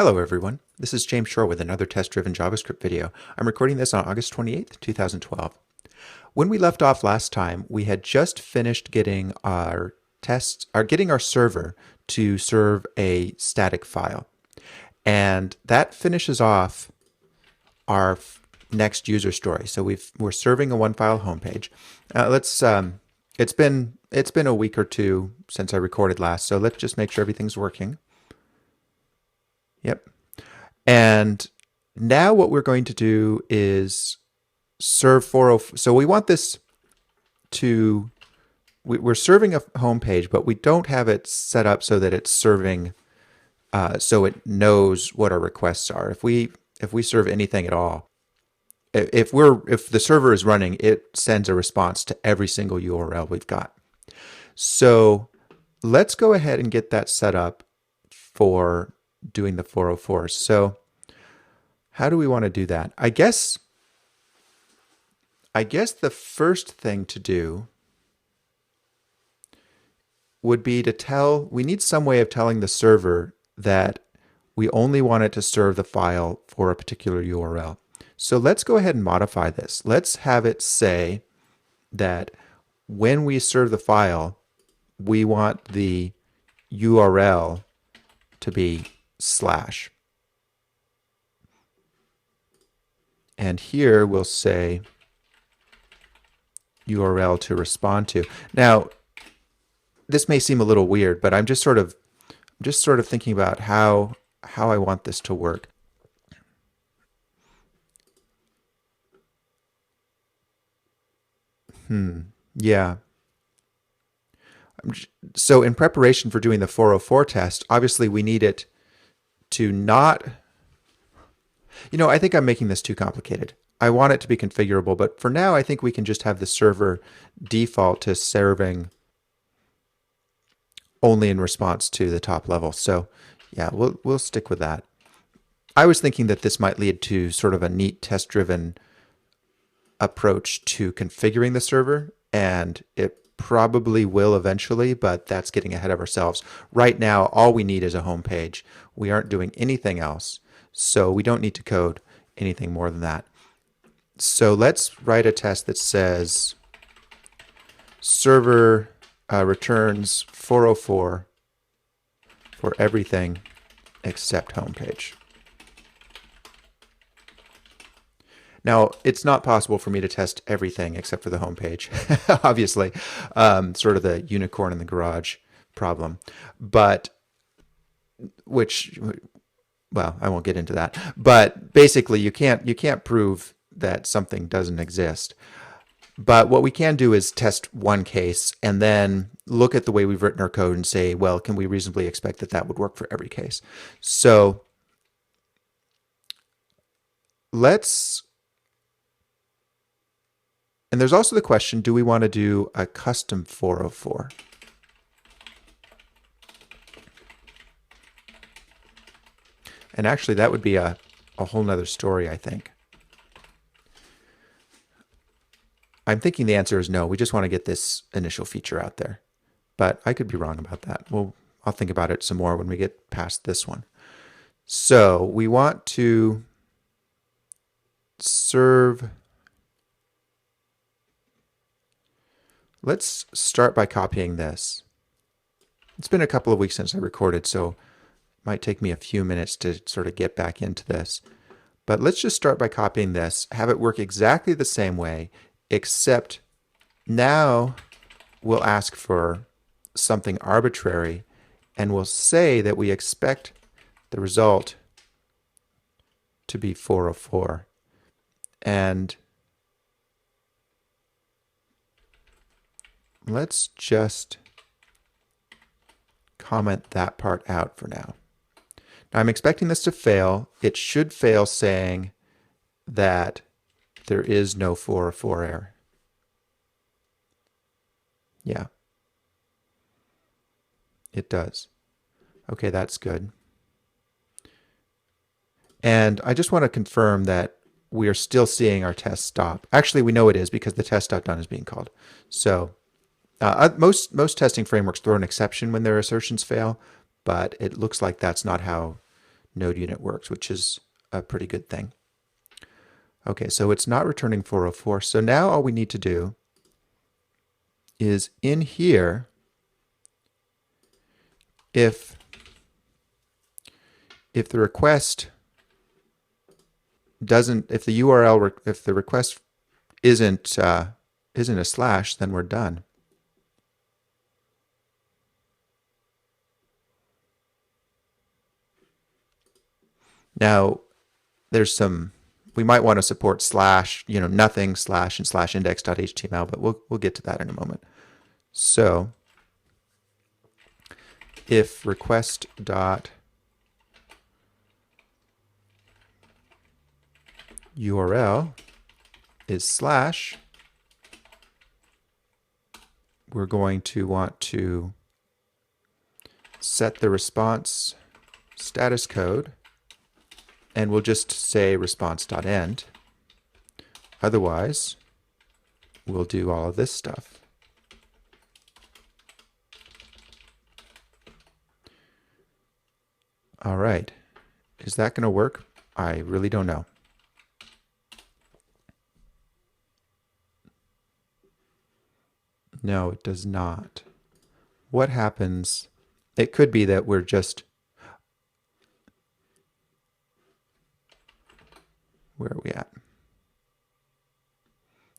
Hello everyone, this is James Shore with another test-driven JavaScript video. I'm recording this on August 28th, 2012. When we left off last time, we had just finished getting our server to serve a static file. And that finishes off our next user story. So we're serving a one-file homepage. It's been a week or two since I recorded last, so let's just make sure everything's working. Yep. And now what we're going to do is serve 404. So we want this to, we're serving a home page, but we don't have it set up so that it's serving, so it knows what our requests are. If we serve anything at all, if the server is running, it sends a response to every single URL we've got. So let's go ahead and get that set up for doing the 404. So how do we want to do that? I guess the first thing to do would be to we need some way of telling the server that we only want it to serve the file for a particular URL. So let's go ahead and modify this. Let's have it say that when we serve the file, we want the URL to be /. And here we'll say URL to respond to. Now, this may seem a little weird, but I'm just sort of thinking about how I want this to work. Yeah. So in preparation for doing the 404 test, obviously we need it to not, I think I'm making this too complicated. I want it to be configurable, but for now I think we can just have the server default to serving only in response to the top level. So yeah, we'll stick with that. I was thinking that this might lead to sort of a neat test-driven approach to configuring the server, and it probably will eventually, but that's getting ahead of ourselves. Right now, all we need is a home page. We aren't doing anything else, so we don't need to code anything more than that. So let's write a test that says server returns 404 for everything except homepage. Now, it's not possible for me to test everything except for the homepage, obviously, sort of the unicorn in the garage problem. But well, I won't get into that. But basically, you can't prove that something doesn't exist. But what we can do is test one case and then look at the way we've written our code and say, well, can we reasonably expect that that would work for every case? So and there's also the question, do we want to do a custom 404? And actually, that would be a whole nother story, I think. I'm thinking the answer is no. We just want to get this initial feature out there. But I could be wrong about that. I'll think about it some more when we get past this one. So we want to serve. Let's start by copying this. It's been a couple of weeks since I recorded, so it might take me a few minutes to sort of get back into this. But let's just start by copying this, have it work exactly the same way, except now we'll ask for something arbitrary, and we'll say that we expect the result to be 404. And let's just comment that part out for now. Now I'm expecting this to fail. It should fail saying that there is no 404 error. Yeah, it does. Okay, that's good. And I just want to confirm that we are still seeing our test stop. Actually, we know it is because the test.done is being called. So most testing frameworks throw an exception when their assertions fail, but it looks like that's not how node unit works, which is a pretty good thing. Okay, so it's not returning 404. So now all we need to do is in here, if the request doesn't, if the URL, if the request isn't a slash, then we're done. Now, there's some, we might want to support slash, nothing, slash, and slash index.html, but we'll get to that in a moment. So if request dot URL is slash, we're going to want to set the response status code, and we'll just say response.end. Otherwise, we'll do all of this stuff. All right. Is that going to work? I really don't know. No, it does not. What happens? It could be that we're just, where are we at?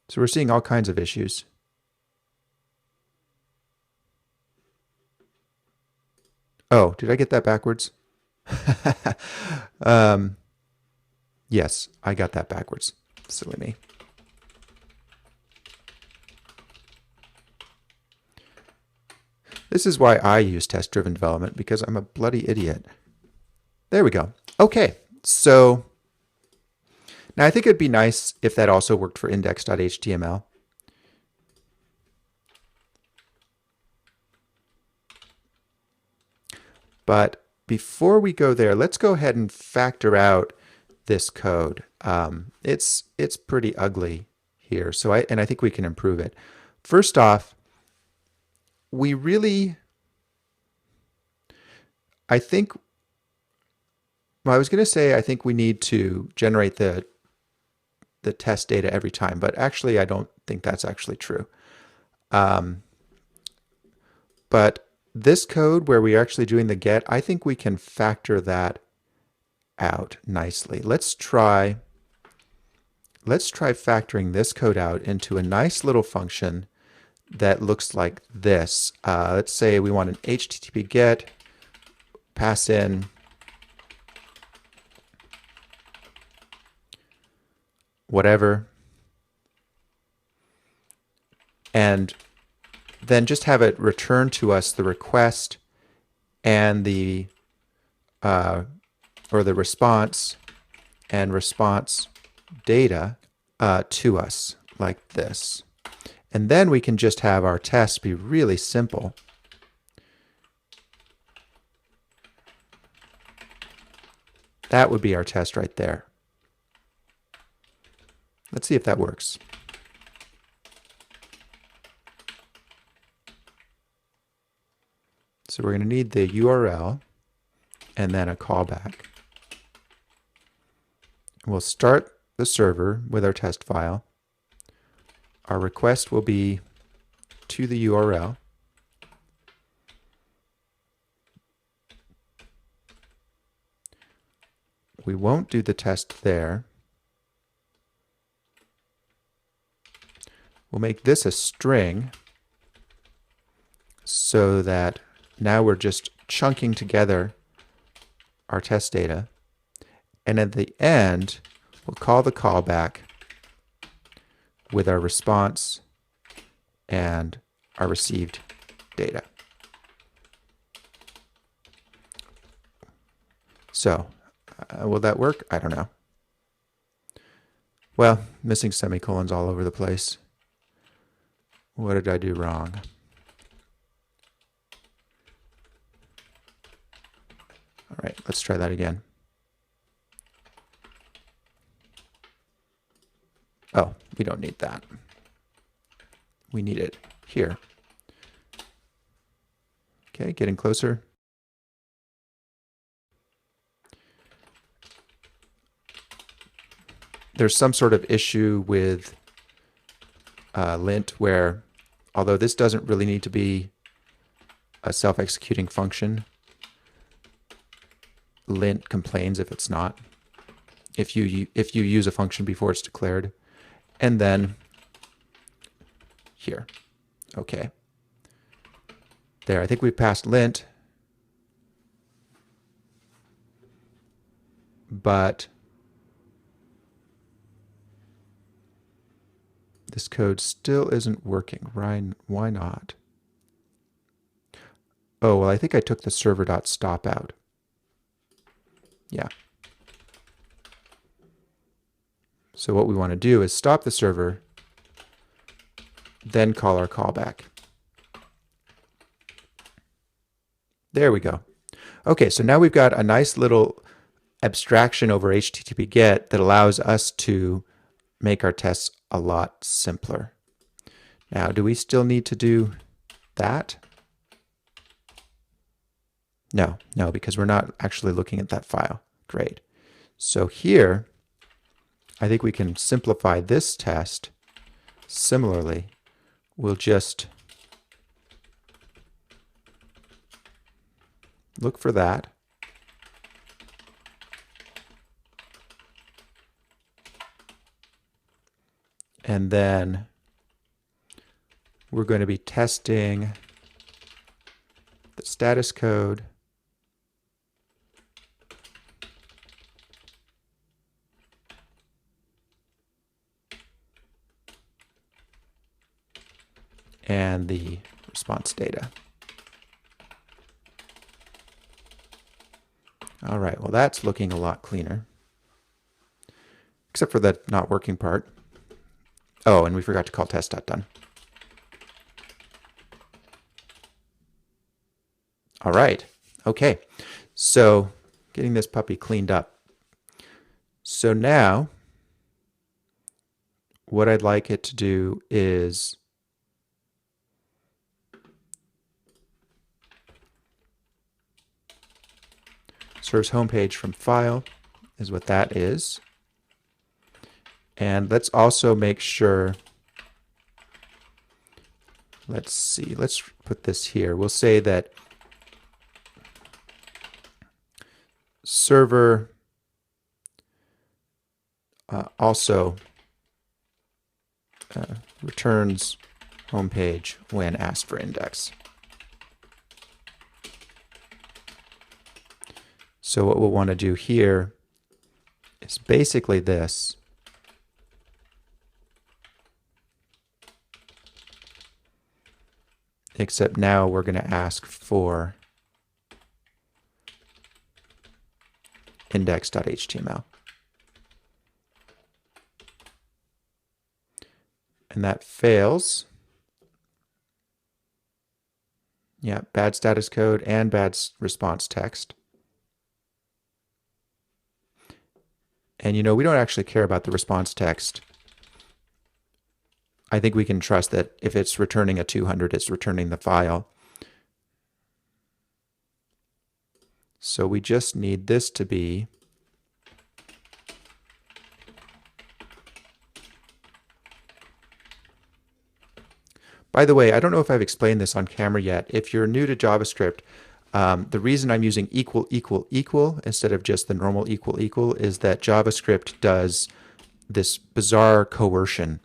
So we're seeing all kinds of issues. Oh, did I get that backwards? Yes, I got that backwards. Silly me. This is why I use test-driven development, because I'm a bloody idiot. There we go. Okay, so now I think it'd be nice if that also worked for index.html. But before we go there, let's go ahead and factor out this code. It's pretty ugly here, so I think we can improve it. First off, we really, I think, well, I was going to say I think we need to generate the test data every time, but actually I don't think that's actually true. But this code where we're actually doing the get, I think we can factor that out nicely. Let's try factoring this code out into a nice little function that looks like this. Let's say we want an HTTP GET, pass in whatever, and then just have it return to us the request and the or the response and response data to us like this. And then we can just have our test be really simple. That would be our test right there. Let's see if that works. So we're going to need the URL and then a callback. We'll start the server with our test file. Our request will be to the URL. We won't do the test there. We'll make this a string so that now we're just chunking together our test data. And at the end, we'll call the callback with our response and our received data. So, will that work? I don't know. Well, missing semicolons all over the place. What did I do wrong? All right, let's try that again. Oh, we don't need that. We need it here. Okay, getting closer. there's some sort of issue with lint where, although this doesn't really need to be a self-executing function, lint complains if it's not. If you use a function before it's declared. And then here. Okay. There, I think we passed lint. But this code still isn't working. Ryan, why not? Oh, well, I think I took the server.stop out. Yeah. So what we want to do is stop the server, then call our callback. There we go. Okay, so now we've got a nice little abstraction over HTTP GET that allows us to make our tests a lot simpler. Now, do we still need to do that? No, because we're not actually looking at that file. Great. So here, I think we can simplify this test. Similarly, we'll just look for that. And then we're going to be testing the status code. And the response data. All right, well, that's looking a lot cleaner, except for the not working part. Oh, and we forgot to call test.done. All right, okay, so getting this puppy cleaned up. So now what I'd like it to do is serves homepage from file is what that is. And let's also make sure, let's see, let's put this here. We'll say that server also returns homepage when asked for index. So what we'll want to do here is basically this. Except now we're going to ask for index.html. And that fails. Yeah, bad status code and bad response text. And you know, we don't actually care about the response text. I think we can trust that if it's returning a 200, it's returning the file. So we just need this to be By the way, I don't know if I've explained this on camera yet. If you're new to JavaScript, the reason I'm using equal, equal, equal instead of just the normal equal, equal is that JavaScript does this bizarre coercion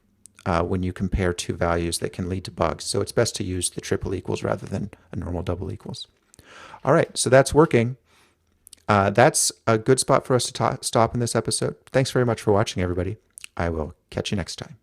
when you compare two values that can lead to bugs. So it's best to use the triple equals rather than a normal double equals. All right, so that's working. That's a good spot for us to stop in this episode. Thanks very much for watching, everybody. I will catch you next time.